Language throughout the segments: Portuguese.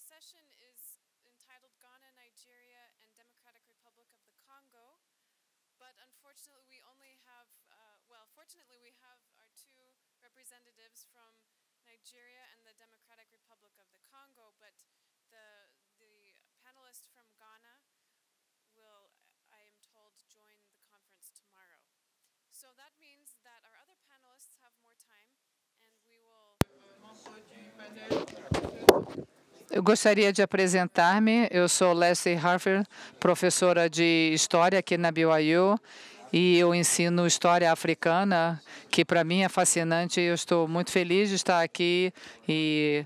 session is entitled Ghana, Nigeria, and Democratic Republic of the Congo. But unfortunately, we only have, fortunately, we have our two representatives from Nigeria and the Democratic Republic of the Congo, but the panelist from Ghana will, I am told, join the conference tomorrow. So that means that our other panelists have more time, and we will... Eu gostaria de apresentar-me. Eu sou Leslie Harfer, professora de História aqui na BYU, e eu ensino História Africana, que para mim é fascinante. Eu estou muito feliz de estar aqui e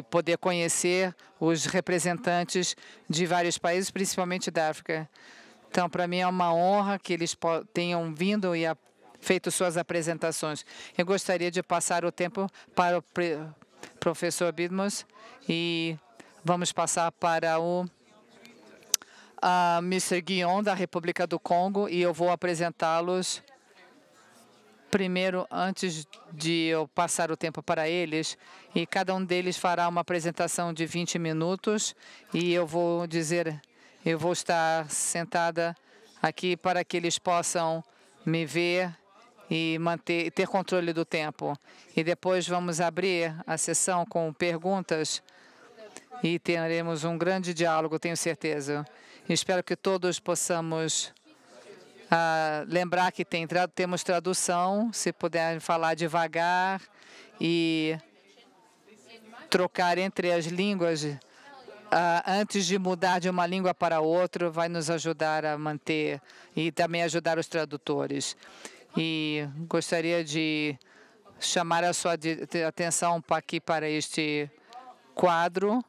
poder conhecer os representantes de vários países, principalmente da África. Então, para mim é uma honra que eles tenham vindo e feito suas apresentações. Eu gostaria de passar o tempo para o professor Bidmos e vamos passar para o Mr. Guion, da República do Congo, e eu vou apresentá-los primeiro, antes de eu passar o tempo para eles, e cada um deles fará uma apresentação de 20 minutos, e eu vou estar sentada aqui para que eles possam me ver e ter controle do tempo. E depois vamos abrir a sessão com perguntas e teremos um grande diálogo, tenho certeza. Espero que todos possamos lembrar que temos tradução, se puderem falar devagar e trocar entre as línguas antes de mudar de uma língua para outra, vai nos ajudar a manter e também ajudar os tradutores. E gostaria de chamar a sua atenção aqui para este quadro,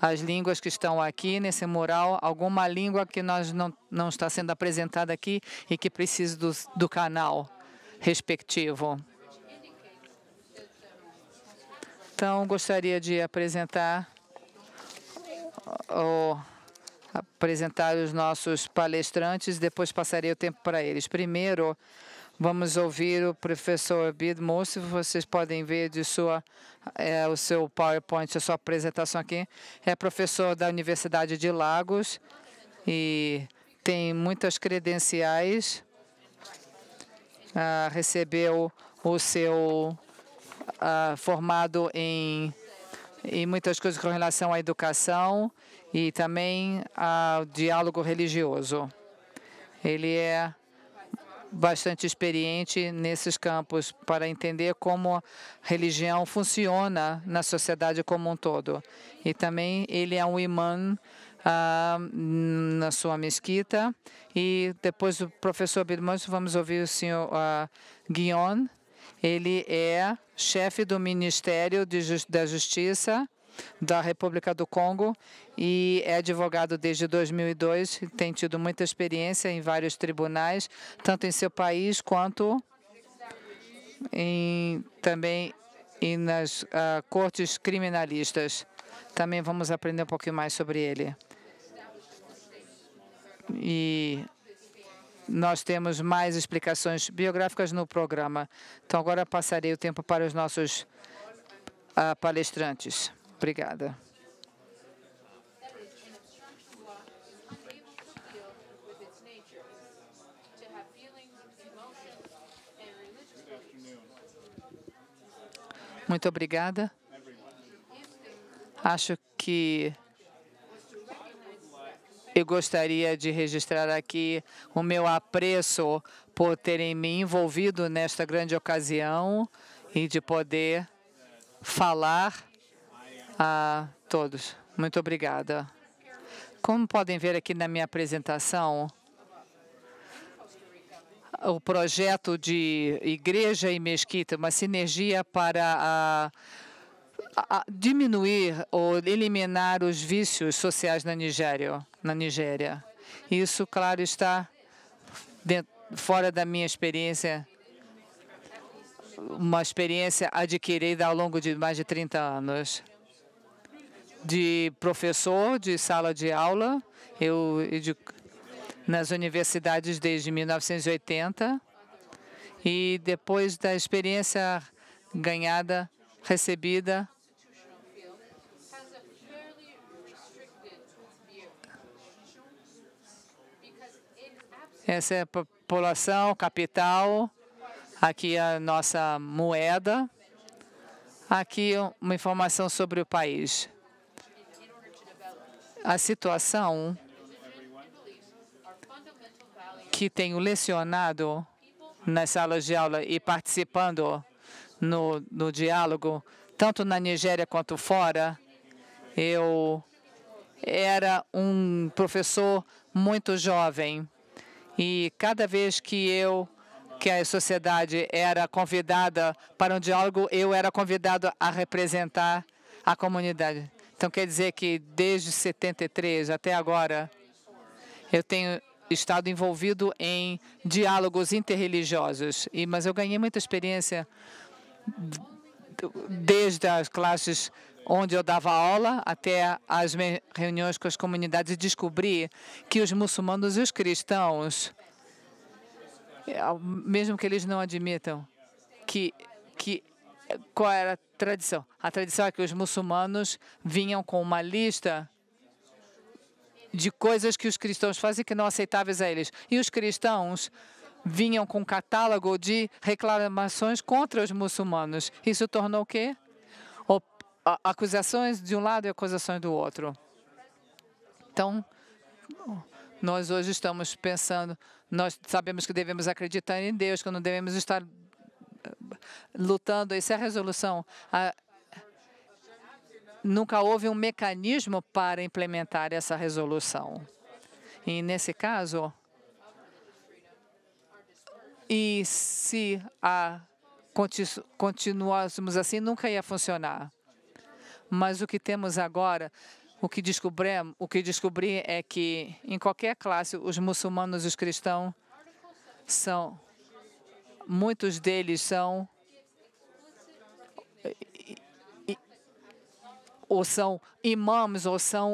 as línguas que estão aqui nesse mural, alguma língua que não está sendo apresentada aqui e que precisa do canal respectivo. Então, gostaria de apresentar os nossos palestrantes, depois passarei o tempo para eles. Primeiro, vamos ouvir o professor Bidmos. Vocês podem ver o seu PowerPoint, a sua apresentação aqui. É professor da Universidade de Lagos e tem muitas credenciais. Recebeu o seu formado em muitas coisas com relação à educação e também ao diálogo religioso. Ele é bastante experiente nesses campos para entender como a religião funciona na sociedade como um todo. E também ele é um imã na sua mesquita. E depois do professor Bidmos, vamos ouvir o senhor Guion. Ele é chefe do Ministério da Justiça da República do Congo e é advogado desde 2002, tem tido muita experiência em vários tribunais, tanto em seu país quanto também nas cortes criminalistas. Também vamos aprender um pouquinho mais sobre ele. E nós temos mais explicações biográficas no programa. Então, agora passarei o tempo para os nossos palestrantes. Obrigada. Muito obrigada. Acho que eu gostaria de registrar aqui o meu apreço por terem me envolvido nesta grande ocasião e de poder falar a todos. Muito obrigada. Como podem ver aqui na minha apresentação, o projeto de igreja e mesquita, uma sinergia para diminuir ou eliminar os vícios sociais na Nigéria. Isso, claro, está fora da minha experiência, uma experiência adquirida ao longo de mais de 30 anos. De professor de sala de aula, nas universidades desde 1980, e depois da experiência recebida Essa é a população, capital. Aqui a nossa moeda. Aqui uma informação sobre o país. A situação que tenho lecionado nas salas de aula e participando no diálogo, tanto na Nigéria quanto fora, eu era um professor muito jovem e cada vez que a sociedade era convidada para um diálogo, eu era convidado a representar a comunidade. Então, quer dizer que desde 73 até agora, eu tenho estado envolvido em diálogos interreligiosos, mas eu ganhei muita experiência desde as classes onde eu dava aula até as reuniões com as comunidades e descobri que os muçulmanos e os cristãos, mesmo que eles não admitam qual era a tradição? A tradição é que os muçulmanos vinham com uma lista de coisas que os cristãos fazem que não aceitáveis a eles. E os cristãos vinham com um catálogo de reclamações contra os muçulmanos. Isso tornou o quê? Acusações de um lado e acusações do outro. Então, nós hoje estamos pensando, nós sabemos que devemos acreditar em Deus, que não devemos estar lutando. Essa é a resolução. Nunca houve um mecanismo para implementar essa resolução. E, nesse caso, e se continuássemos assim, nunca ia funcionar. Mas o que temos agora, o que descobri é que, em qualquer classe, os muçulmanos e os cristãos muitos deles são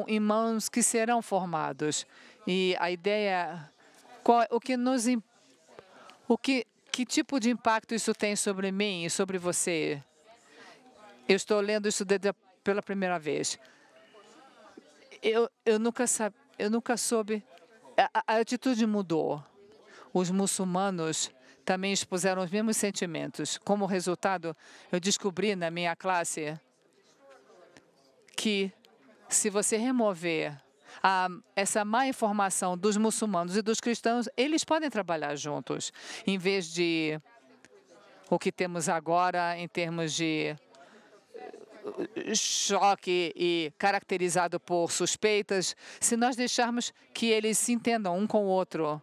imãs que serão formados. E a ideia, que tipo de impacto isso tem sobre mim e sobre você? Eu estou lendo isso pela primeira vez. Eu nunca soube. A atitude mudou. Os muçulmanos também expuseram os mesmos sentimentos. Como resultado, eu descobri na minha classe que, se você remover essa má informação dos muçulmanos e dos cristãos, eles podem trabalhar juntos, em vez de o que temos agora em termos de choque e caracterizado por suspeitas. Se nós deixarmos que eles se entendam um com o outro,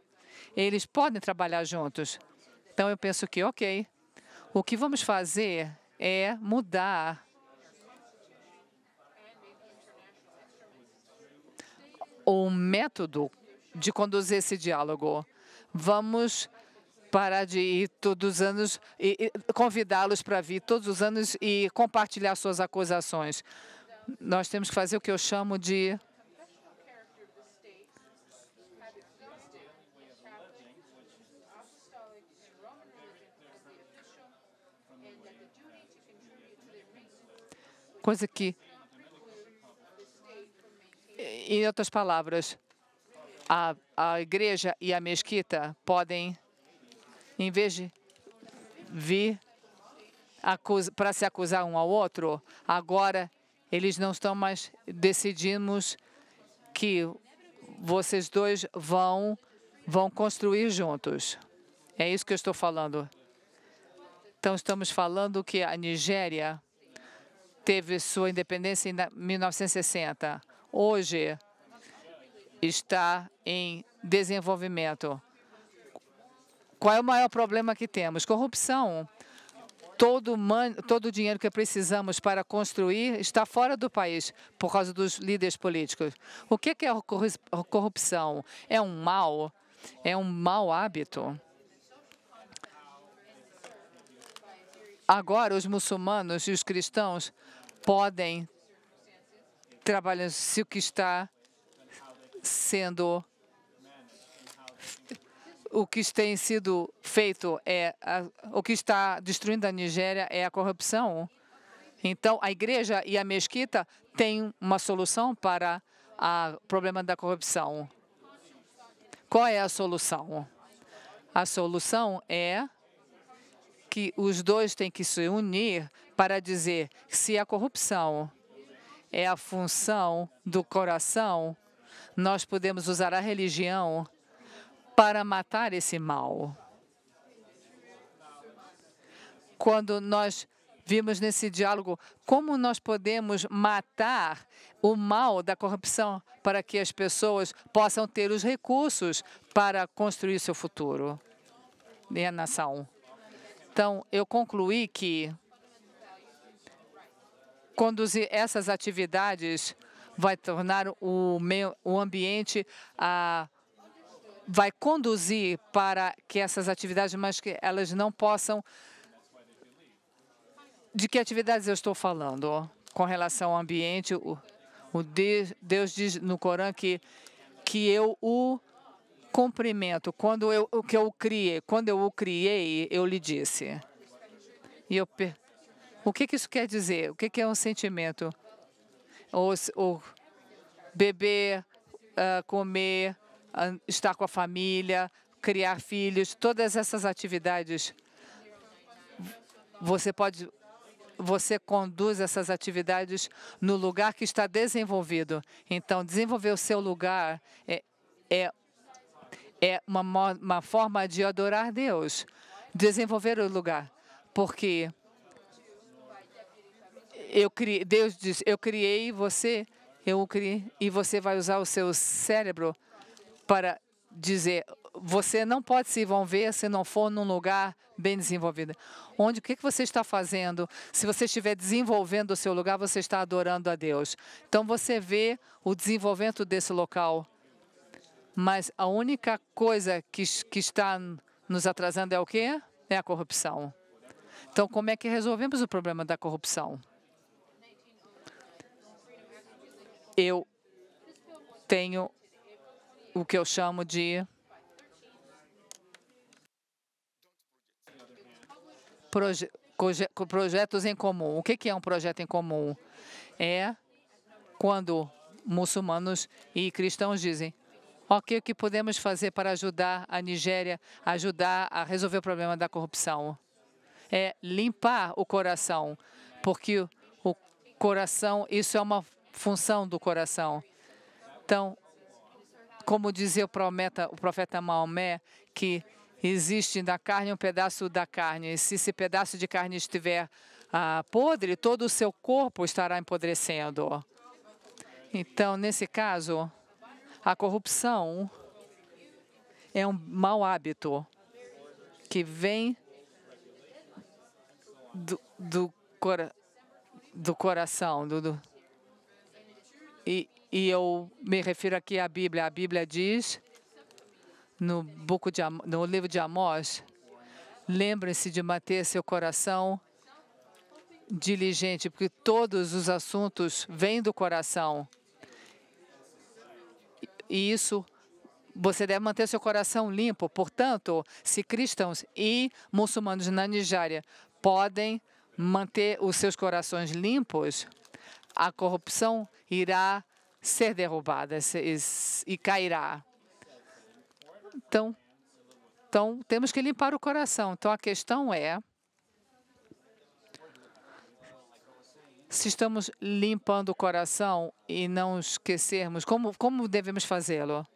eles podem trabalhar juntos. Então, eu penso que, ok, o que vamos fazer é mudar o método de conduzir esse diálogo. Vamos parar de ir todos os anos e convidá-los para vir todos os anos e compartilhar suas acusações. Nós temos que fazer o que eu chamo de coisa que, em outras palavras, a igreja e a mesquita podem, em vez de vir para se acusar um ao outro, agora eles não estão mais. Decidimos que vocês dois vão construir juntos. É isso que eu estou falando. Então, estamos falando que a Nigéria teve sua independência em 1960. Hoje está em desenvolvimento. Qual é o maior problema que temos? Corrupção. Todo o dinheiro que precisamos para construir está fora do país por causa dos líderes políticos. O que é a corrupção? É um mau hábito. Agora, os muçulmanos e os cristãos podem trabalhar se o que está sendo. O que tem sido feito o que está destruindo a Nigéria é a corrupção. Então, a igreja e a mesquita têm uma solução para o problema da corrupção. Qual é a solução? A solução é que os dois têm que se unir para dizer que se a corrupção é a função do coração, nós podemos usar a religião para matar esse mal. Quando nós vimos nesse diálogo como nós podemos matar o mal da corrupção para que as pessoas possam ter os recursos para construir seu futuro e a nação. Então, eu concluí que conduzir essas atividades vai tornar o ambiente vai conduzir para que essas atividades, mas que elas não possam. De que atividades eu estou falando? Com relação ao ambiente, Deus diz no Corão que eu o cumprimento. Quando eu o criei, eu lhe disse. O que isso quer dizer? O que é um sentimento? O beber, comer, estar com a família, criar filhos, todas essas atividades. Você conduz essas atividades no lugar que está desenvolvido. Então, desenvolver o seu lugar é uma forma de adorar Deus. Desenvolver o lugar. Porque Deus diz, eu criei você, eu o criei, e você vai usar o seu cérebro para dizer, você não pode se envolver se não for num lugar bem desenvolvido. O que você está fazendo? Se você estiver desenvolvendo o seu lugar, você está adorando a Deus. Então, você vê o desenvolvimento desse local. Mas a única coisa que está nos atrasando é o quê? É a corrupção. Então, como é que resolvemos o problema da corrupção? Eu tenho o que eu chamo de projetos em comum. O que é um projeto em comum? É quando muçulmanos e cristãos dizem, ok, o que podemos fazer para ajudar a Nigéria, ajudar a resolver o problema da corrupção? É limpar o coração, porque o coração, isso é uma função do coração. Então, como dizia o profeta Maomé, que existe na carne um pedaço da carne. E se esse pedaço de carne estiver podre, todo o seu corpo estará empodrecendo. Então, nesse caso, a corrupção é um mau hábito que vem do coração. E eu me refiro aqui à Bíblia. A Bíblia diz, no livro de Amós, lembre-se de manter seu coração diligente, porque todos os assuntos vêm do coração. E isso, você deve manter seu coração limpo. Portanto, se cristãos e muçulmanos na Nigéria podem manter os seus corações limpos, a corrupção irá ser derrubada e cairá. Então, temos que limpar o coração. Então, a questão é se estamos limpando o coração e não esquecermos, como devemos fazê-lo?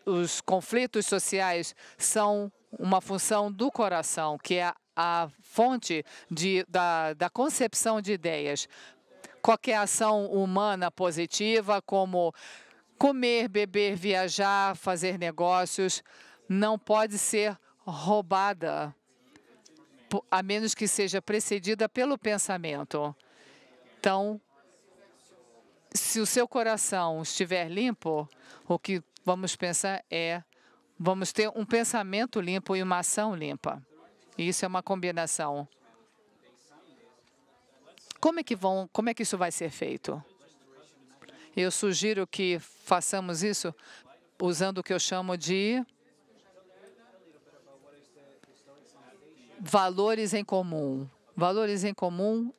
Os conflitos sociais são uma função do coração, que é a fonte da concepção de ideias. Qualquer ação humana positiva, como comer, beber, viajar, fazer negócios, não pode ser roubada, a menos que seja precedida pelo pensamento. Então, se o seu coração estiver limpo, o que vamos pensar vamos ter um pensamento limpo e uma ação limpa. E isso é uma combinação. Como é que isso vai ser feito? Eu sugiro que façamos isso usando o que eu chamo de valores em comum. Valores em comum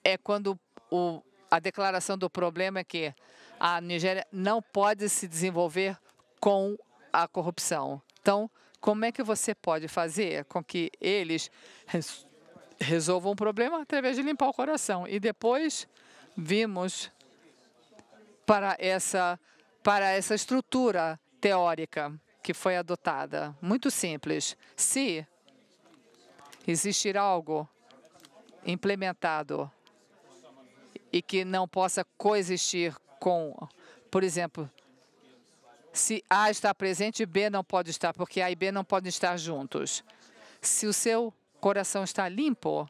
é quando a declaração do problema é que A Nigéria não pode se desenvolver com a corrupção. Então, como é que você pode fazer com que eles resolvam o problema? Através de limpar o coração. E depois vimos para essa estrutura teórica que foi adotada. Muito simples. Se existir algo implementado e que não possa coexistir com, por exemplo, se A está presente, B não pode estar, porque A e B não podem estar juntos. Se o seu coração está limpo,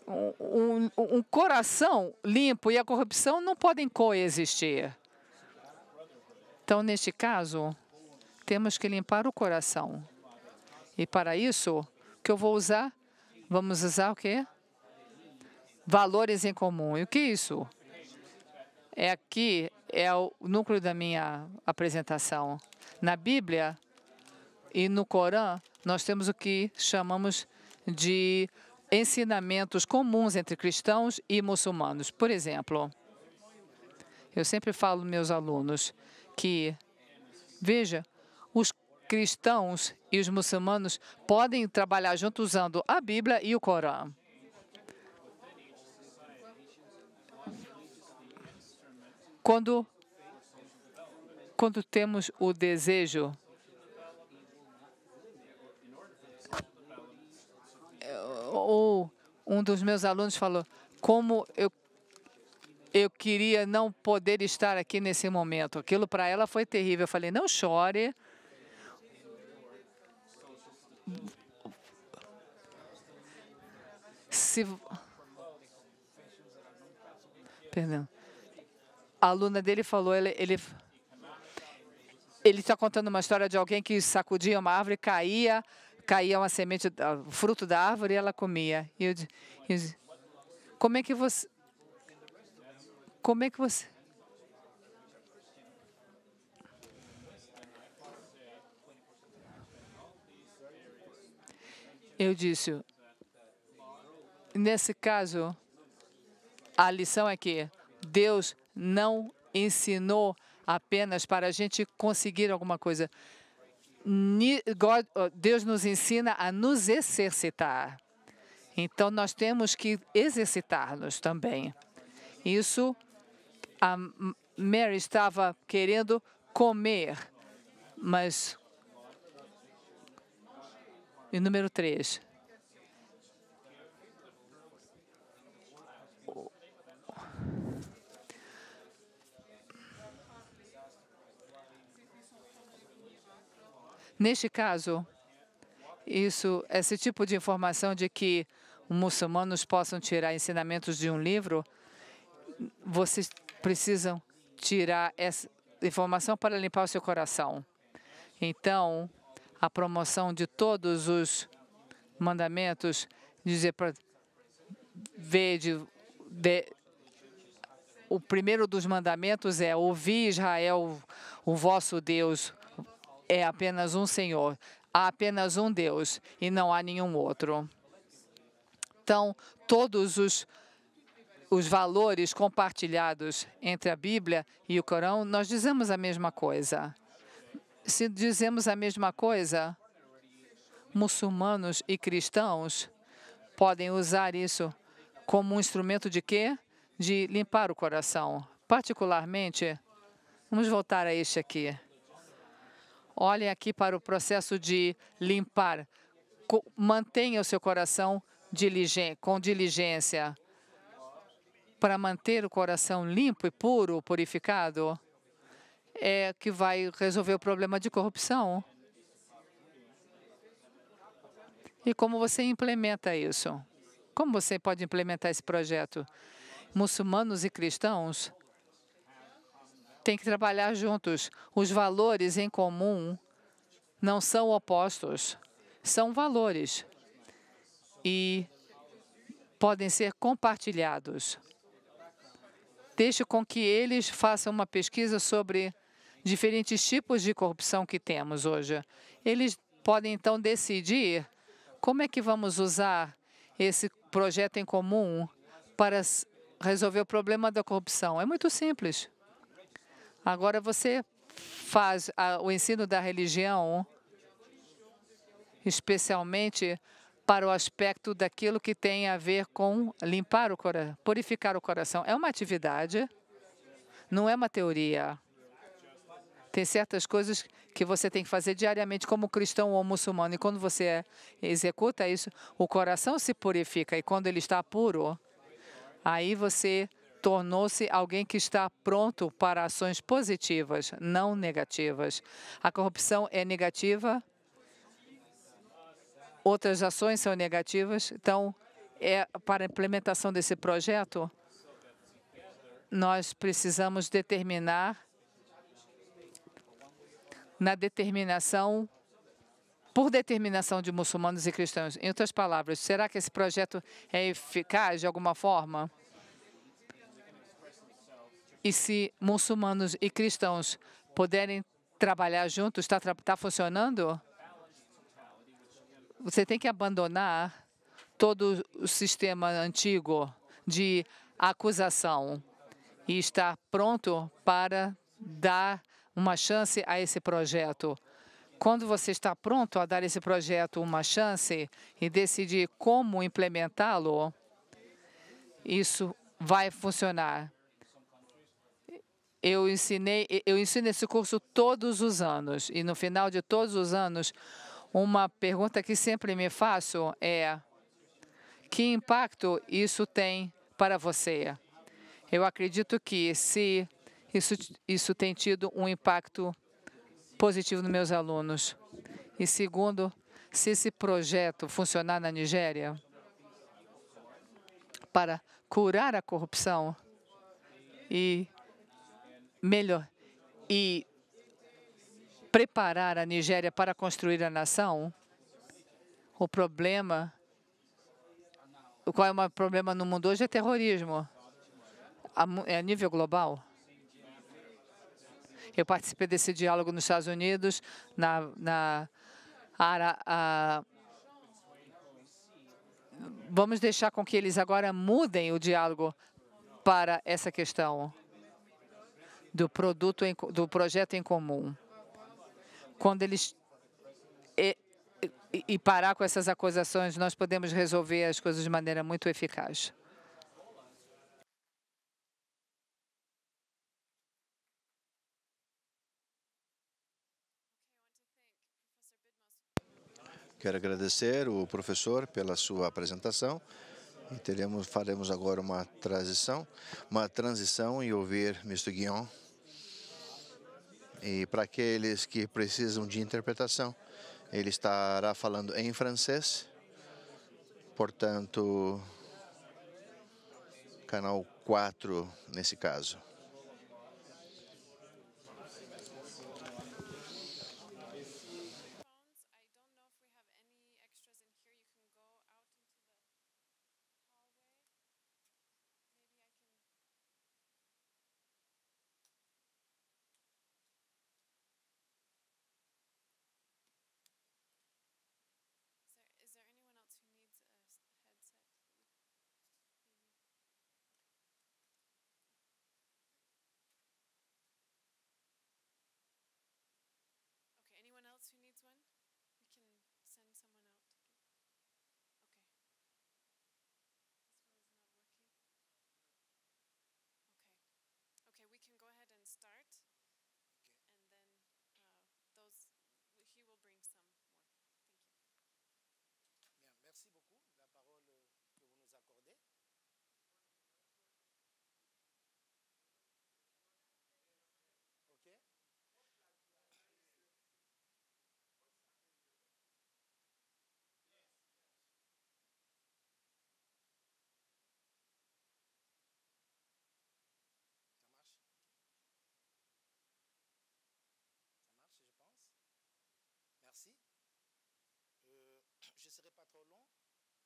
um coração limpo e a corrupção não podem coexistir. Então, neste caso, temos que limpar o coração. E para isso, o que eu vou usar? Vamos usar o quê? Valores em comum. E o que é isso? Aqui é o núcleo da minha apresentação. Na Bíblia e no Corão, nós temos o que chamamos de ensinamentos comuns entre cristãos e muçulmanos. Por exemplo, eu sempre falo aos meus alunos que, veja, os cristãos e os muçulmanos podem trabalhar juntos usando a Bíblia e o Corão. Quando temos o desejo, ou um dos meus alunos falou, como eu queria não poder estar aqui nesse momento. Aquilo para ela foi terrível. Eu falei, não chore. Perdão. A aluna dele falou, ele está contando uma história de alguém que sacudia uma árvore, caía uma semente, o fruto da árvore e ela comia. E eu disse, como é que você... Eu disse, nesse caso, a lição é que Deus não ensinou apenas para a gente conseguir alguma coisa. Deus nos ensina a nos exercitar. Então, nós temos que exercitar-nos também. Isso, a Mary estava querendo comer, mas... E número 3. Neste caso, esse tipo de informação de que muçulmanos possam tirar ensinamentos de um livro, vocês precisam tirar essa informação para limpar o seu coração. Então, a promoção de todos os mandamentos, dizer para o primeiro dos mandamentos é ouvir, Israel, o vosso Deus é apenas um Senhor, há apenas um Deus e não há nenhum outro. Então, todos os valores compartilhados entre a Bíblia e o Corão, nós dizemos a mesma coisa. Se dizemos a mesma coisa, muçulmanos e cristãos podem usar isso como um instrumento de quê? De limpar o coração. Particularmente, vamos voltar a este aqui. Olhem aqui para o processo de limpar. Mantenha o seu coração com diligência. Para manter o coração limpo e puro, purificado, é que vai resolver o problema de corrupção. E como você implementa isso? Como você pode implementar esse projeto? Muçulmanos e cristãos têm que trabalhar juntos. Os valores em comum não são opostos, são valores e podem ser compartilhados. Deixe com que eles façam uma pesquisa sobre diferentes tipos de corrupção que temos hoje. Eles podem, então, decidir como é que vamos usar esse projeto em comum para resolver o problema da corrupção? É muito simples. Agora você faz o ensino da religião, especialmente para o aspecto daquilo que tem a ver com limpar o coração, purificar o coração. É uma atividade, não é uma teoria. Tem certas coisas que você tem que fazer diariamente como cristão ou muçulmano. E quando você executa isso, o coração se purifica. E quando ele está puro, aí você tornou-se alguém que está pronto para ações positivas, não negativas. A corrupção é negativa, outras ações são negativas. Então, para a implementação desse projeto, nós precisamos determinar por determinação de muçulmanos e cristãos. Em outras palavras, será que esse projeto é eficaz de alguma forma? E se muçulmanos e cristãos puderem trabalhar juntos, está funcionando? Você tem que abandonar todo o sistema antigo de acusação e estar pronto para dar uma chance a esse projeto. Quando você está pronto a dar esse projeto uma chance e decidir como implementá-lo, isso vai funcionar. Eu ensino esse curso todos os anos e no final de todos os anos, uma pergunta que sempre me faço é: que impacto isso tem para você? Eu acredito que se isso tem tido um impacto positivo nos meus alunos. E segundo, se esse projeto funcionar na Nigéria para curar a corrupção e preparar a Nigéria para construir a nação, qual é o problema no mundo hoje é terrorismo, a nível global. Eu participei desse diálogo nos Estados Unidos, vamos deixar com que eles agora mudem o diálogo para essa questão do projeto em comum. Quando eles parar com essas acusações, nós podemos resolver as coisas de maneira muito eficaz. Quero agradecer o professor pela sua apresentação e faremos agora uma transição e ouvir Mr. Guion. E para aqueles que precisam de interpretação, ele estará falando em francês, portanto, canal 4 nesse caso. Je ne serai pas trop long.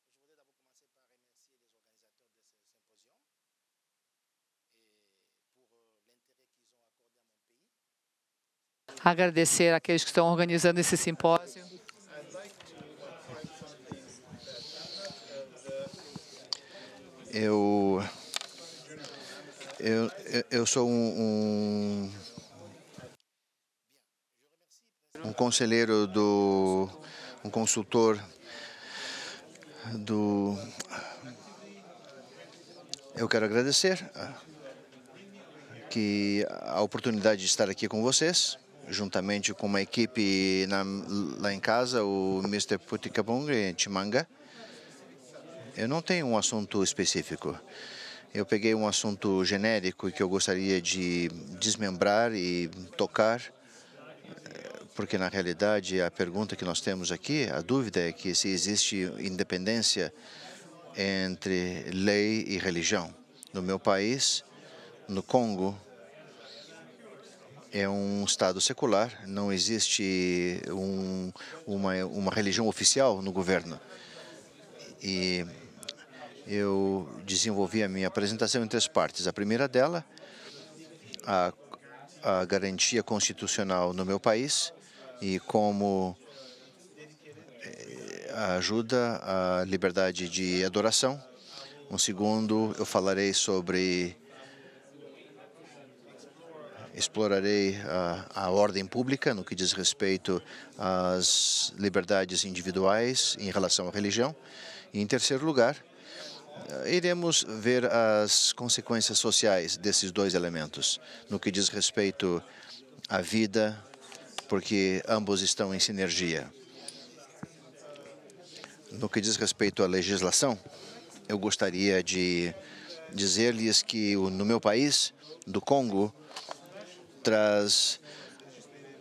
Je voudrais d'abord commencer par remercier les organisateurs de ce symposium et pour l'intérêt qu'ils ont accordé à mon pays. Agradecer àqueles que estão organizando esse simpósio. Eu Eu sou um conselheiro um consultor Eu quero agradecer a oportunidade de estar aqui com vocês, juntamente com uma equipe lá em casa, o Mr. Putikabung e Chimanga. Eu não tenho um assunto específico. Eu peguei um assunto genérico que eu gostaria de desmembrar e tocar, porque na realidade a pergunta que nós temos aqui, a dúvida é que se existe independência entre lei e religião. No meu país, no Congo, é um estado secular, não existe uma religião oficial no governo. E eu desenvolvi a minha apresentação em 3 partes. A primeira dela, a garantia constitucional no meu país e como ajuda a liberdade de adoração. Um segundo, eu falarei explorarei a ordem pública no que diz respeito às liberdades individuais em relação à religião. E, em terceiro lugar, iremos ver as consequências sociais desses 2 elementos, no que diz respeito à vida, porque ambos estão em sinergia. No que diz respeito à legislação, eu gostaria de dizer-lhes que no meu país, do Congo, traz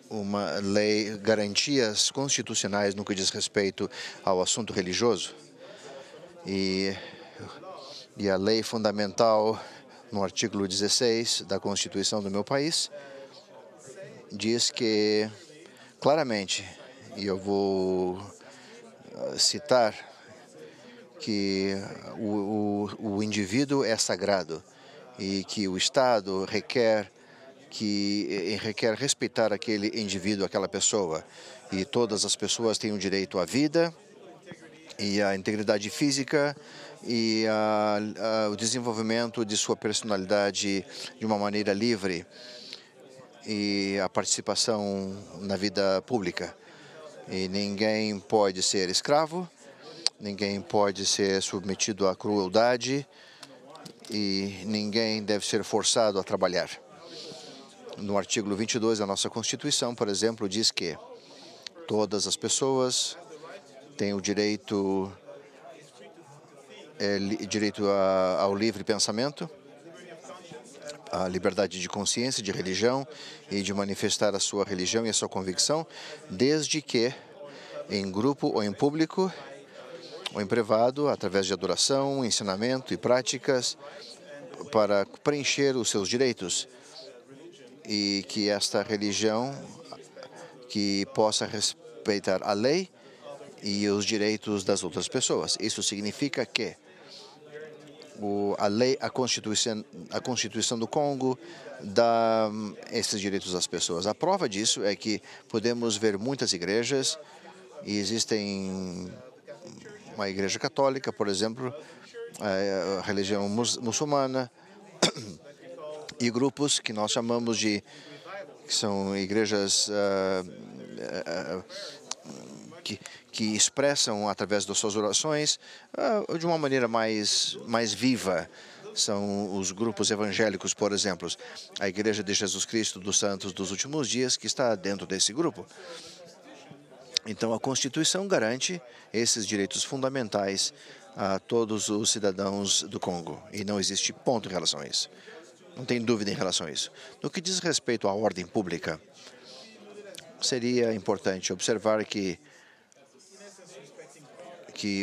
uma lei, garantias constitucionais no que diz respeito ao assunto religioso. E a lei fundamental, no artigo 16 da Constituição do meu país, diz que, claramente, e eu vou citar, que o indivíduo é sagrado e que o Estado requer respeitar aquele indivíduo, aquela pessoa. E todas as pessoas têm o direito à vida e à integridade física e o desenvolvimento de sua personalidade de uma maneira livre e a participação na vida pública. E ninguém pode ser escravo, ninguém pode ser submetido à crueldade e ninguém deve ser forçado a trabalhar. No artigo 22 da nossa Constituição, por exemplo, diz que todas as pessoas têm o direito ao livre pensamento, à liberdade de consciência, de religião e de manifestar a sua religião e a sua convicção, desde que em grupo ou em público ou em privado, através de adoração, ensinamento e práticas para preencher os seus direitos. E que esta religião que possa respeitar a lei e os direitos das outras pessoas. Isso significa que a Constituição do Congo dá esses direitos às pessoas. A prova disso é que podemos ver muitas igrejas, e existem uma igreja católica, por exemplo, a religião muçulmana, e grupos que nós chamamos que são igrejas que expressam através das suas orações de uma maneira mais viva. São os grupos evangélicos, por exemplo, a Igreja de Jesus Cristo dos Santos dos Últimos Dias, que está dentro desse grupo. Então, a Constituição garante esses direitos fundamentais a todos os cidadãos do Congo, e não existe ponto em relação a isso. Não tem dúvida em relação a isso. No que diz respeito à ordem pública, seria importante observar que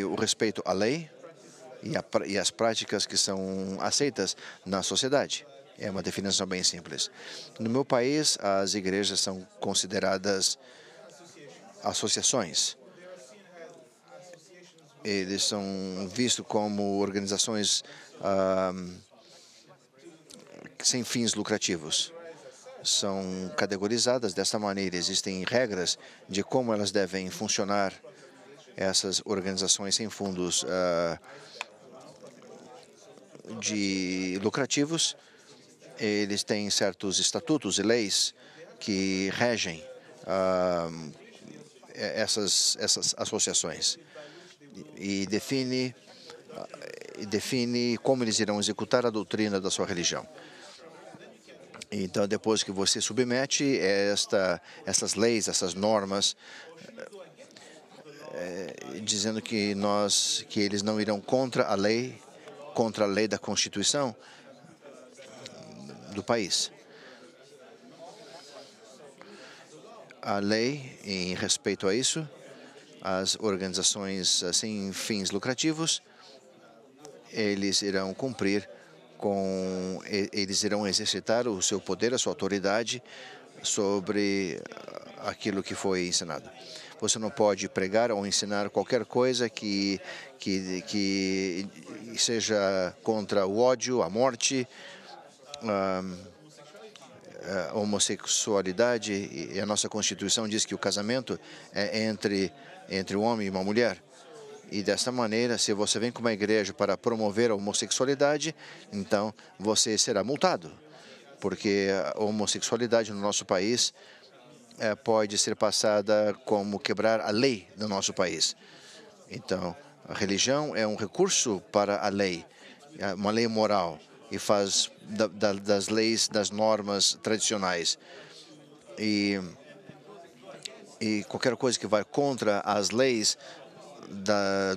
o respeito à lei e às práticas que são aceitas na sociedade. É uma definição bem simples. No meu país, as igrejas são consideradas associações. Eles são vistos como organizações sem fins lucrativos. São categorizadas desta maneira. Existem regras de como elas devem funcionar, essas organizações sem fundos lucrativos, eles têm certos estatutos e leis que regem essas associações e define como eles irão executar a doutrina da sua religião. Então, depois que você submete essas leis, essas normas, dizendo que eles não irão contra a lei da Constituição do país. A lei, em respeito a isso, as organizações sem fins lucrativos, eles irão cumprir eles irão exercitar o seu poder, a sua autoridade sobre aquilo que foi ensinado. Você não pode pregar ou ensinar qualquer coisa que seja contra o ódio, a morte, a homossexualidade. E a nossa Constituição diz que o casamento é entre um homem e uma mulher. E dessa maneira, se você vem com uma igreja para promover a homossexualidade, então você será multado, porque a homossexualidade no nosso país pode ser passada como quebrar a lei do nosso país. Então, a religião é um recurso para a lei, uma lei moral, e faz das leis, das normas tradicionais. E qualquer coisa que vai contra as leis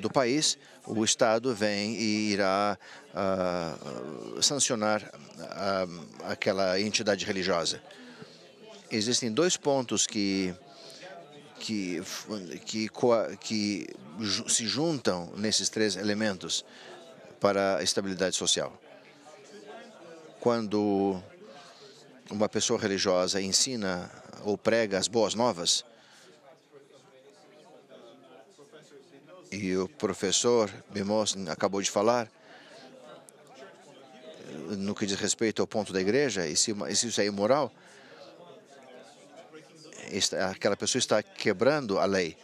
do país, o Estado vem e irá sancionar aquela entidade religiosa. Existem dois pontos que se juntam nesses três elementos para a estabilidade social. Quando uma pessoa religiosa ensina ou prega as boas novas, e o professor Bimos acabou de falar, no que diz respeito ao ponto da igreja, e se isso é imoral, aquela pessoa está quebrando a lei.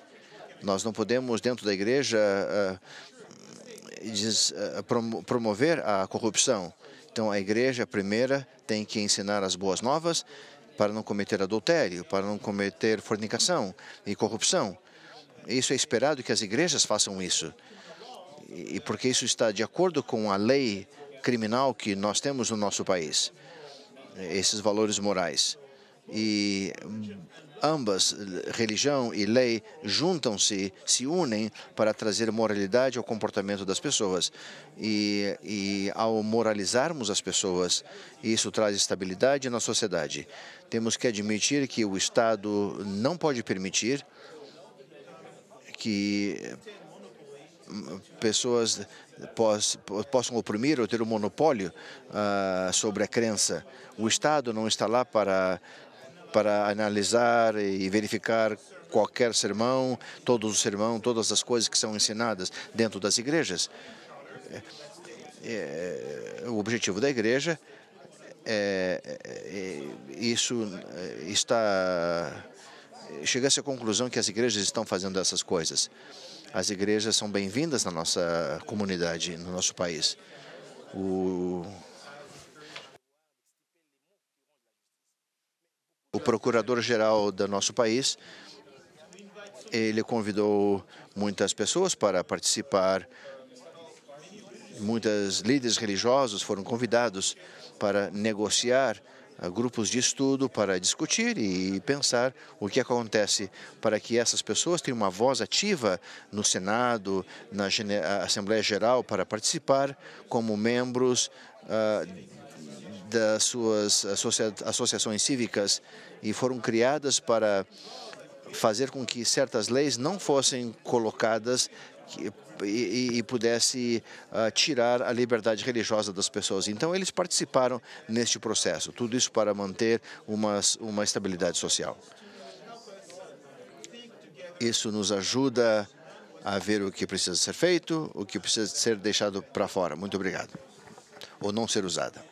Nós não podemos, dentro da igreja, promover a corrupção. Então, a igreja, primeira, tem que ensinar as boas novas para não cometer adultério, para não cometer fornicação e corrupção. Isso é esperado que as igrejas façam isso. E porque isso está de acordo com a lei criminal que nós temos no nosso país, esses valores morais. E ambas, religião e lei, juntam-se, se unem para trazer moralidade ao comportamento das pessoas. E ao moralizarmos as pessoas, isso traz estabilidade na sociedade. Temos que admitir que o Estado não pode permitir que pessoas possam oprimir ou ter um monopólio sobre a crença. O Estado não está lá para analisar e verificar qualquer sermão, todas as coisas que são ensinadas dentro das igrejas. O objetivo da igreja chega-se à conclusão que as igrejas estão fazendo essas coisas. As igrejas são bem-vindas na nossa comunidade, no nosso país. O procurador-geral do nosso país, ele convidou muitas pessoas para participar. Muitos líderes religiosos foram convidados para negociar grupos de estudo, para discutir e pensar o que acontece para que essas pessoas tenham uma voz ativa no Senado, na Assembleia Geral, para participar como membros das suas associações cívicas, e foram criadas para fazer com que certas leis não fossem colocadas e pudesse tirar a liberdade religiosa das pessoas. Então, eles participaram neste processo. Tudo isso para manter uma estabilidade social. Isso nos ajuda a ver o que precisa ser feito, o que precisa ser deixado para fora. Muito obrigado. Ou não ser usada.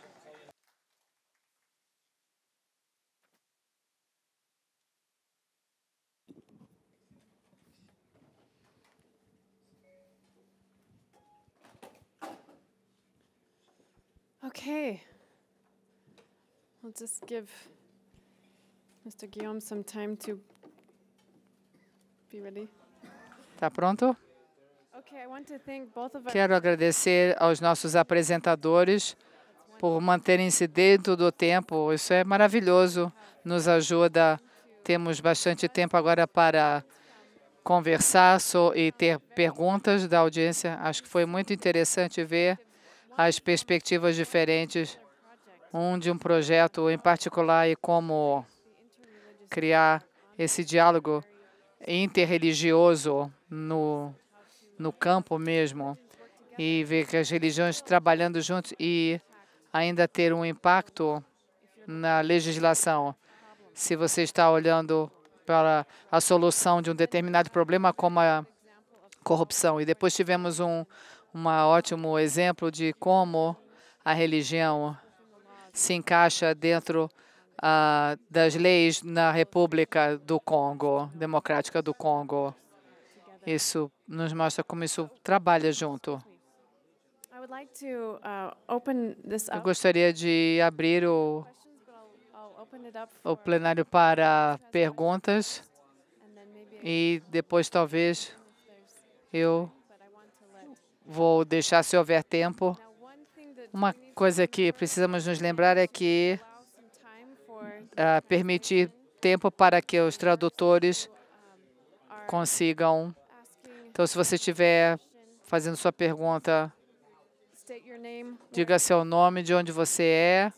Okay. I'll just give Mr. Guillaume some time to be ready. Tá pronto? Okay, I want to thank both of our Quero agradecer aos nossos apresentadores por manterem-se dentro do tempo. Isso é maravilhoso, nos ajuda. Temos bastante tempo agora para conversar e ter perguntas da audiência. Acho que foi muito interessante ver as perspectivas diferentes, de um projeto em particular e como criar esse diálogo interreligioso no campo mesmo, e ver que as religiões trabalhando juntos e ainda ter um impacto na legislação. Se você está olhando para a solução de um determinado problema, como a corrupção. E depois tivemos um ótimo exemplo de como a religião se encaixa dentro das leis na República do Congo, Democrática do Congo. Isso nos mostra como isso trabalha junto. I would like to open this Eu up gostaria de abrir o I'll open it up o for plenário para perguntas and then maybe e depois talvez eu but I want to let vou deixar, se houver tempo. now one thing that Uma coisa que precisamos nos lembrar é que allow some time for permitir tempo para que os tradutores are consigam. asking Então, se você estiver fazendo sua pergunta, state your name, diga seu nome, de onde você é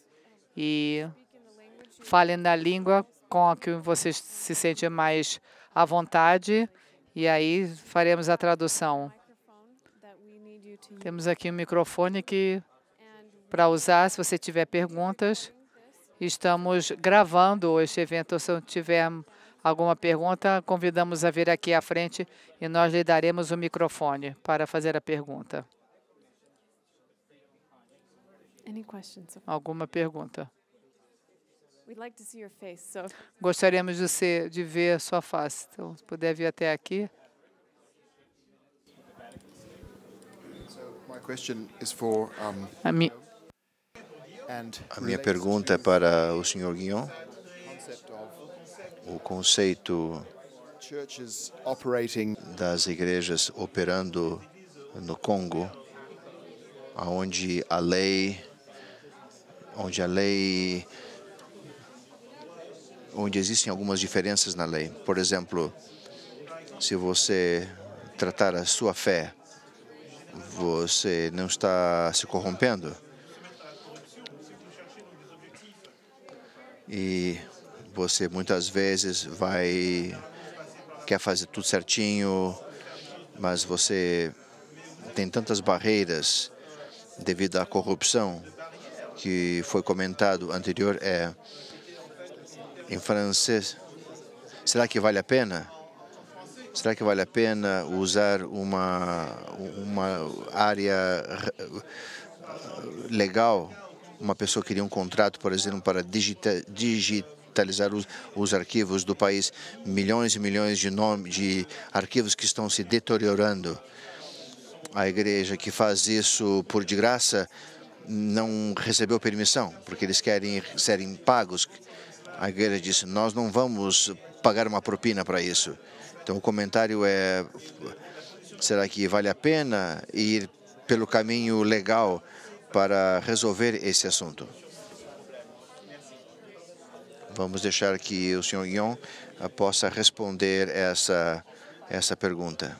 e speak in the language fale na língua com a que você se sente mais à vontade e aí faremos a tradução. microphone that we need you to use. Temos aqui um microfone And para usar se você tiver perguntas. Estamos gravando este evento. Se tiver alguma pergunta, convidamos a vir aqui à frente e nós lhe daremos o microfone para fazer a pergunta. any questions? Alguma pergunta? We'd like to see your face. So Gostaríamos de ver sua face. Então, se puder vir até aqui. So my question is for A and A minha pergunta é para o Sr. Guillaume. concept of O conceito churches operating das igrejas operando no Congo, onde a lei, onde existem algumas diferenças na lei. Por exemplo, se você tratar a sua fé, você não está se corrompendo. E você muitas vezes quer fazer tudo certinho, mas você tem tantas barreiras devido à corrupção que foi comentado anterior. Em francês, será que vale a pena? Será que vale a pena usar uma área legal? Uma pessoa queria um contrato, por exemplo, para digitalizar os arquivos do país, milhões e milhões de arquivos que estão se deteriorando. A igreja que faz isso por de graça não recebeu permissão, porque eles querem serem pagos. A igreja disse, nós não vamos pagar uma propina para isso. Então o comentário é, será que vale a pena ir pelo caminho legal para resolver esse assunto? Vamos deixar que o Sr. Guillaume possa responder essa pergunta.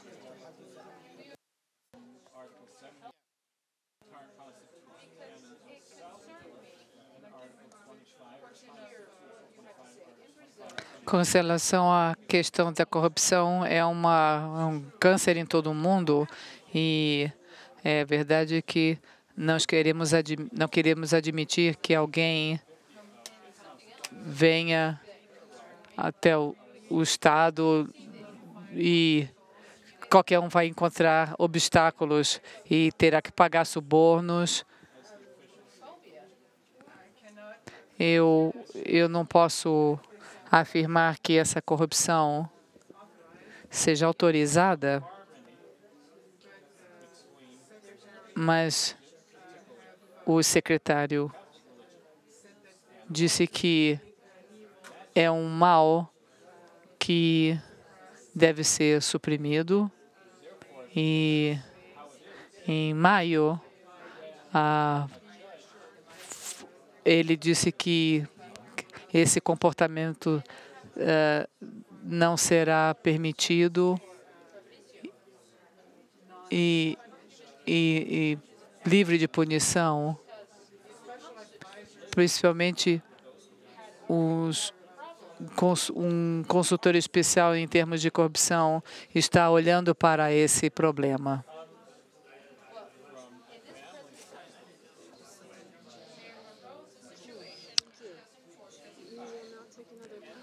Com relação à questão da corrupção, é um câncer em todo o mundo e é verdade que não queremos admitir que alguém venha até o Estado e qualquer um vai encontrar obstáculos e terá que pagar subornos. Eu não posso afirmar que essa corrupção seja autorizada, mas o secretário disse que é um mal que deve ser suprimido. E em maio, ele disse que esse comportamento não será permitido e livre de punição, principalmente um consultor especial em termos de corrupção está olhando para esse problema.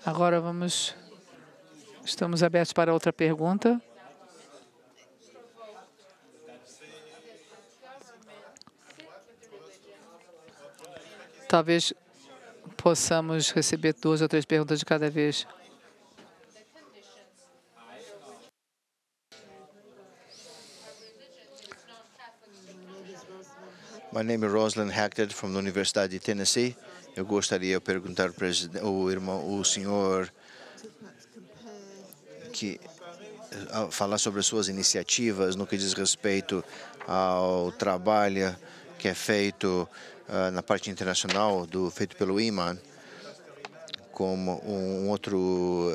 Agora estamos abertos para outra pergunta. Talvez possamos receber 2 ou 3 perguntas de cada vez. My name is Rosalind Hackett from the Universidade de Tennessee. Eu gostaria de perguntar o senhor que falar sobre as suas iniciativas no que diz respeito ao trabalho que é feito na parte internacional feito pelo IMAN, como um outro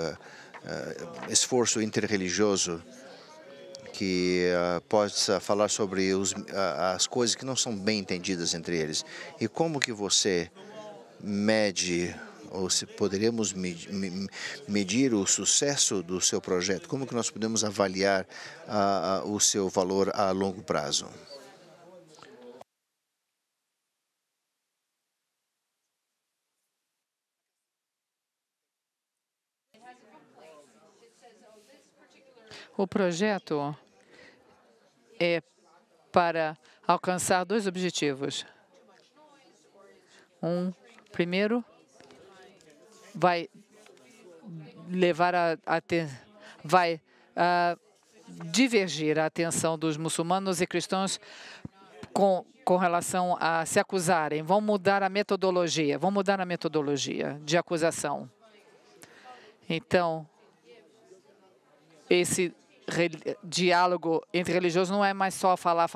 esforço interreligioso que possa falar sobre as coisas que não são bem entendidas entre eles. E como que você mede, ou se poderíamos medir o sucesso do seu projeto? Como que nós podemos avaliar o seu valor a longo prazo? O projeto é para alcançar 2 objetivos. Primeiro, vai levar vai divergir a atenção dos muçulmanos e cristãos com relação a se acusarem. Vão mudar a metodologia de acusação. Então, esse diálogo entre religiosos não é mais só falar.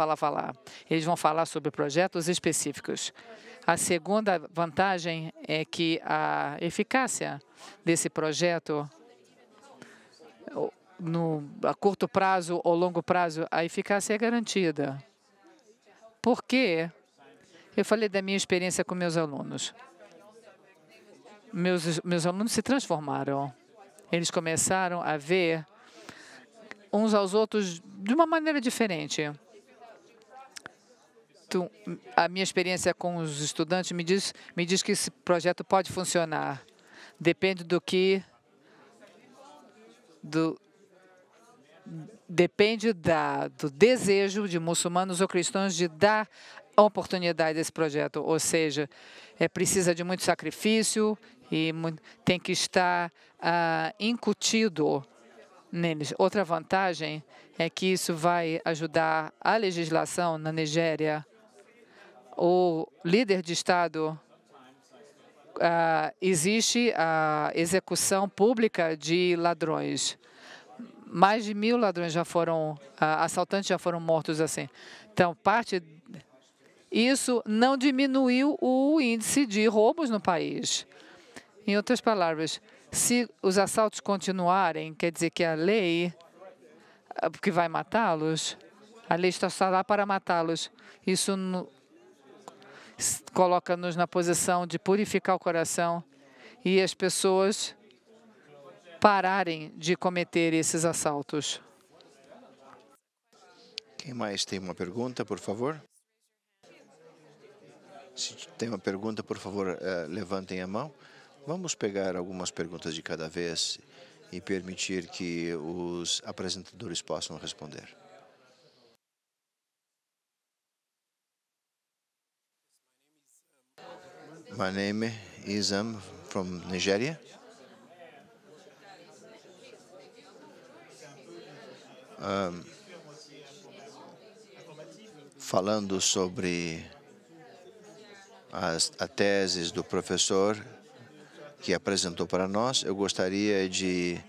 Eles vão falar sobre projetos específicos. A segunda vantagem é que a eficácia desse projeto, a curto prazo ou longo prazo, a eficácia é garantida. Por quê? Eu falei da minha experiência com meus alunos. Meus alunos se transformaram. Eles começaram a ver uns aos outros de uma maneira diferente. A minha experiência com os estudantes me diz que esse projeto pode funcionar. Depende depende do desejo de muçulmanos ou cristãos de dar a oportunidade desse projeto. Ou seja, precisa de muito sacrifício e tem que estar incutido neles. Outra vantagem é que isso vai ajudar a legislação na Nigéria. O líder de Estado, existe a execução pública de ladrões. Mais de 1.000 ladrões assaltantes já foram mortos assim. Então, isso não diminuiu o índice de roubos no país. Em outras palavras, se os assaltos continuarem, quer dizer que a lei que vai matá-los, a lei está só lá para matá-los. Isso coloca-nos na posição de purificar o coração e as pessoas pararem de cometer esses assaltos. Quem mais tem uma pergunta, por favor? Se tem uma pergunta, por favor, levantem a mão. Vamos pegar algumas perguntas de cada vez e permitir que os apresentadores possam responder. My name is from Nigeria. Falando sobre a tese do professor que apresentou para nós. Eu gostaria de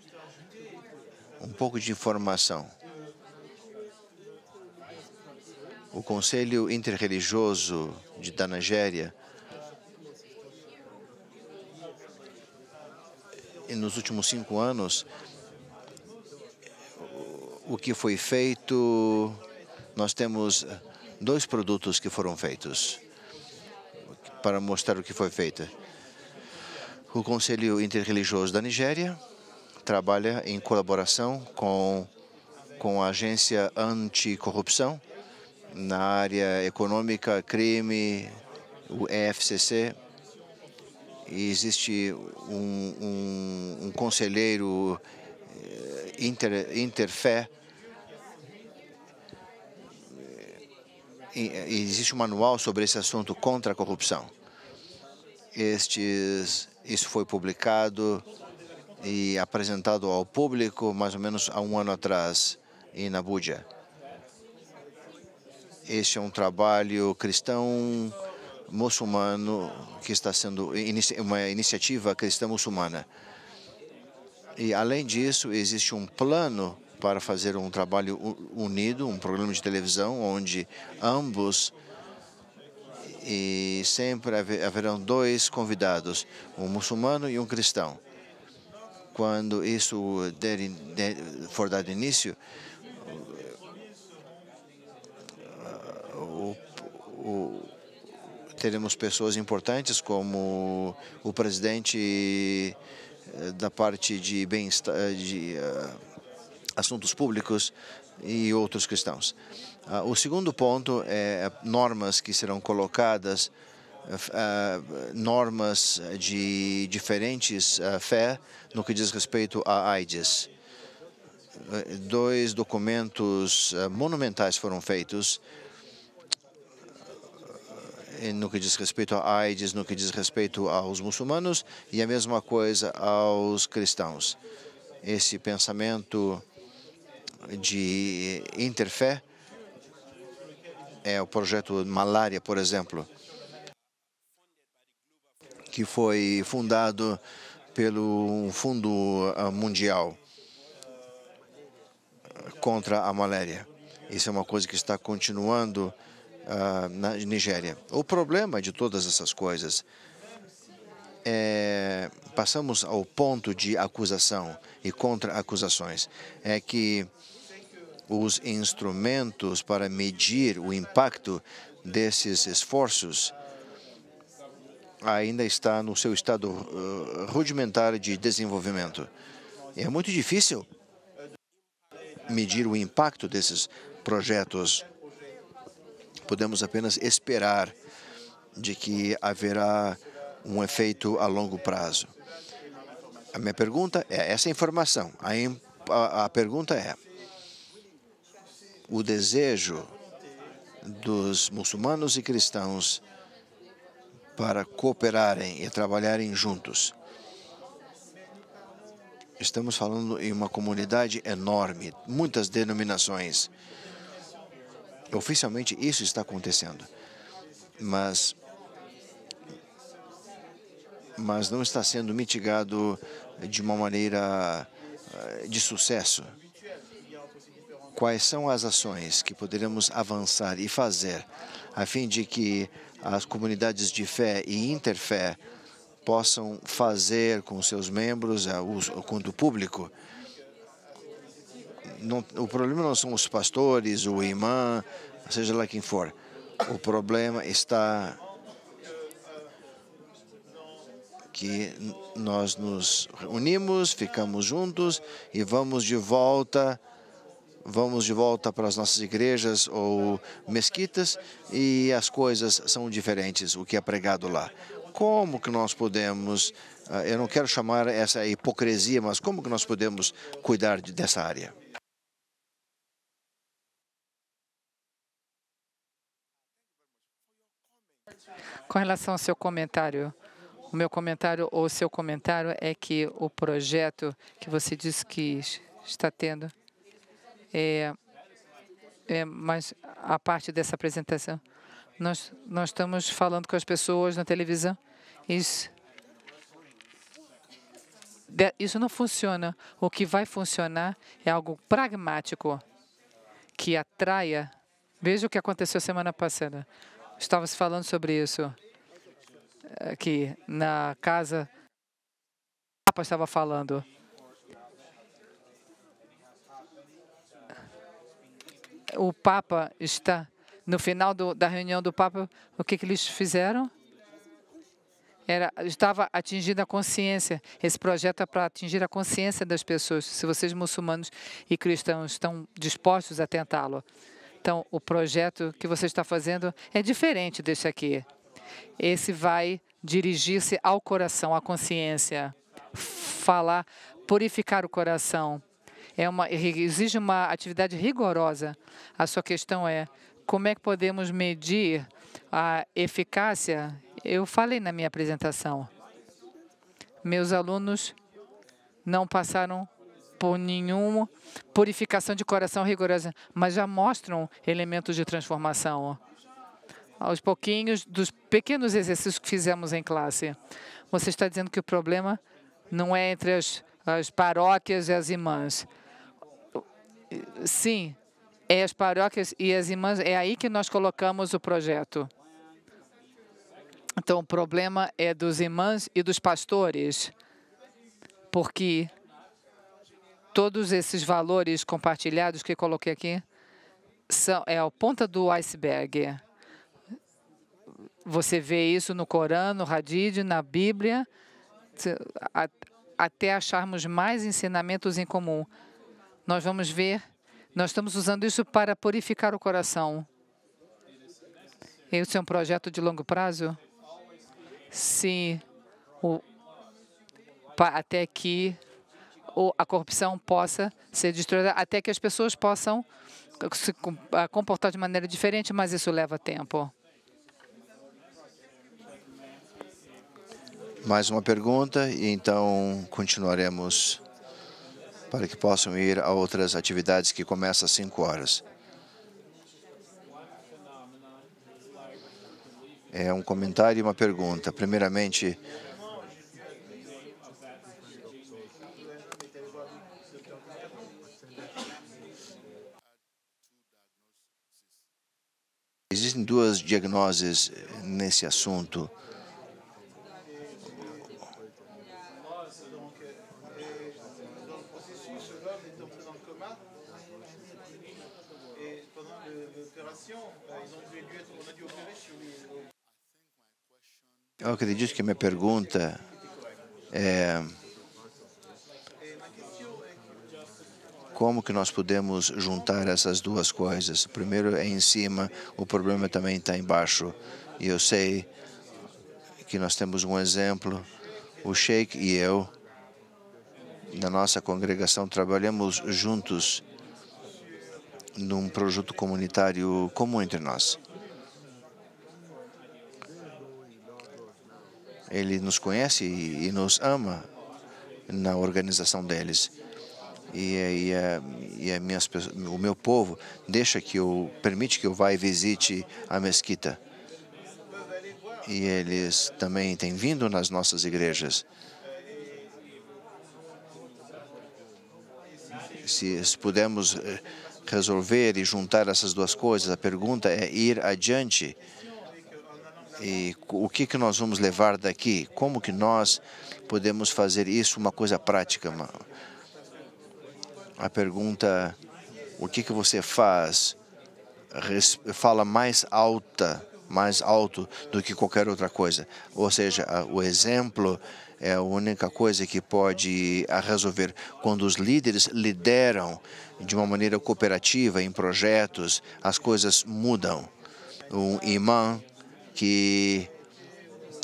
um pouco de informação. O Conselho Interreligioso da Nigéria, e nos últimos 5 anos, o que foi feito, nós temos 2 produtos que foram feitos para mostrar o que foi feito. O Conselho Interreligioso da Nigéria trabalha em colaboração com a Agência Anticorrupção na área econômica, crime, o EFCC. E existe um conselheiro interfé. Existe um manual sobre esse assunto contra a corrupção. Isso foi publicado e apresentado ao público mais ou menos há 1 ano atrás em Abuja. Este é um trabalho cristão muçulmano que está sendo uma iniciativa cristã muçulmana. E além disso, existe um plano para fazer um trabalho unido, um programa de televisão onde ambos e sempre haverão 2 convidados, um muçulmano e um cristão. Quando isso for dado início, teremos pessoas importantes como o presidente da parte de bem-estar, de assuntos públicos e outros cristãos. O segundo ponto é normas que serão colocadas, normas de diferentes fé no que diz respeito à AIDS. 2 documentos monumentais foram feitos no que diz respeito à AIDS, no que diz respeito aos muçulmanos e a mesma coisa aos cristãos. Esse pensamento de interfé é o projeto Malária, por exemplo, que foi fundado pelo Fundo Mundial contra a malária. Isso é uma coisa que está continuando na Nigéria. O problema de todas essas coisas é passamos ao ponto de acusação e contra-acusações. É que os instrumentos para medir o impacto desses esforços ainda está no seu estado rudimentar de desenvolvimento. É muito difícil medir o impacto desses projetos. Podemos apenas esperar de que haverá um efeito a longo prazo. A minha pergunta é essa informação. A pergunta é: o desejo dos muçulmanos e cristãos para cooperarem e trabalharem juntos. Estamos falando em uma comunidade enorme, muitas denominações. Oficialmente isso está acontecendo, mas não está sendo mitigado de uma maneira de sucesso. Quais são as ações que poderemos avançar e fazer a fim de que as comunidades de fé e interfé possam fazer com seus membros, com o público? O problema não são os pastores, o imã, seja lá quem for. O problema está que nós nos unimos, ficamos juntos e vamos de volta para as nossas igrejas ou mesquitas e as coisas são diferentes, o que é pregado lá. Como que nós podemos, eu não quero chamar essa hipocrisia, mas como que nós podemos cuidar dessa área? Com relação ao seu comentário, o meu comentário ou o seu comentário é que o projeto que você disse que está tendo mas a parte dessa apresentação, Nós estamos falando com as pessoas na televisão. Isso não funciona. O que vai funcionar é algo pragmático que atraia. Veja o que aconteceu semana passada. Estava se falando sobre isso aqui na casa. O Papa estava falando. O Papa está no final da reunião do Papa. O que eles fizeram? Estava atingindo a consciência. Esse projeto é para atingir a consciência das pessoas. Se vocês muçulmanos e cristãos estão dispostos a tentá-lo. Então, o projeto que você está fazendo é diferente desse aqui. Esse vai dirigir-se ao coração, à consciência. Falar, purificar o coração. Exige uma atividade rigorosa. A sua questão é, como é que podemos medir a eficácia? Eu falei na minha apresentação. Meus alunos não passaram por nenhuma purificação de coração rigorosa, mas já mostram elementos de transformação. Aos pouquinhos, dos pequenos exercícios que fizemos em classe. Você está dizendo que o problema não é entre as paróquias e as irmãs. Sim, é as paróquias e as irmãs, é aí que nós colocamos o projeto. Então, o problema é dos irmãos e dos pastores, porque todos esses valores compartilhados que eu coloquei aqui é a ponta do iceberg. Você vê isso no Corão, no Hadith, na Bíblia, até acharmos mais ensinamentos em comum. Nós vamos ver, nós estamos usando isso para purificar o coração. Esse é um projeto de longo prazo? Sim, até que a corrupção possa ser destruída, até que as pessoas possam se comportar de maneira diferente, mas isso leva tempo. Mais uma pergunta e então continuaremos para que possam ir a outras atividades que começam às 5 horas. É um comentário e uma pergunta. Primeiramente, existem duas diagnoses nesse assunto. Eu acredito que a minha pergunta é como que nós podemos juntar essas duas coisas. O primeiro é em cima, o problema também está embaixo. E eu sei que nós temos um exemplo, o Sheikh e eu, na nossa congregação, trabalhamos juntos num projeto comunitário comum entre nós. Ele nos conhece e nos ama na organização deles. E o meu povo permite que eu vá e visite a mesquita. E eles também têm vindo nas nossas igrejas. Se pudermos resolver e juntar essas duas coisas, a pergunta é ir adiante. E o que nós vamos levar daqui? Como que nós podemos fazer isso uma coisa prática? A pergunta, o que você faz, fala mais alto do que qualquer outra coisa. Ou seja, o exemplo é a única coisa que pode resolver. Quando os líderes lideram de uma maneira cooperativa em projetos, as coisas mudam. Um imã que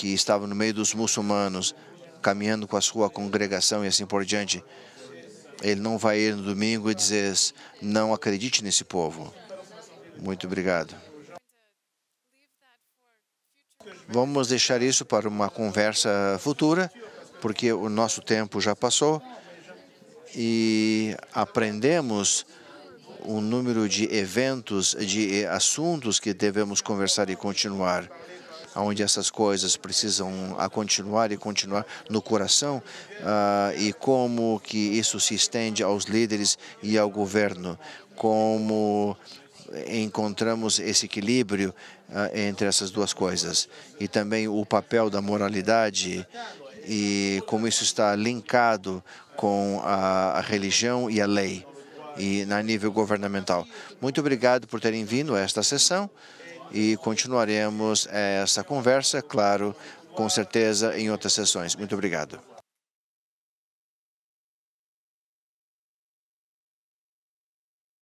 estava no meio dos muçulmanos, caminhando com a sua congregação e assim por diante, ele não vai ir no domingo e dizer, não acredite nesse povo. Muito obrigado. Vamos deixar isso para uma conversa futura, porque o nosso tempo já passou e aprendemos um número de eventos, de assuntos que devemos conversar e continuar, onde essas coisas precisam continuar e continuar no coração, e como que isso se estende aos líderes e ao governo, como encontramos esse equilíbrio entre essas duas coisas, e também o papel da moralidade e como isso está linkado com a religião e a lei e na nível governamental. Muito obrigado por terem vindo a esta sessão e continuaremos essa conversa, claro, com certeza, em outras sessões. Muito obrigado.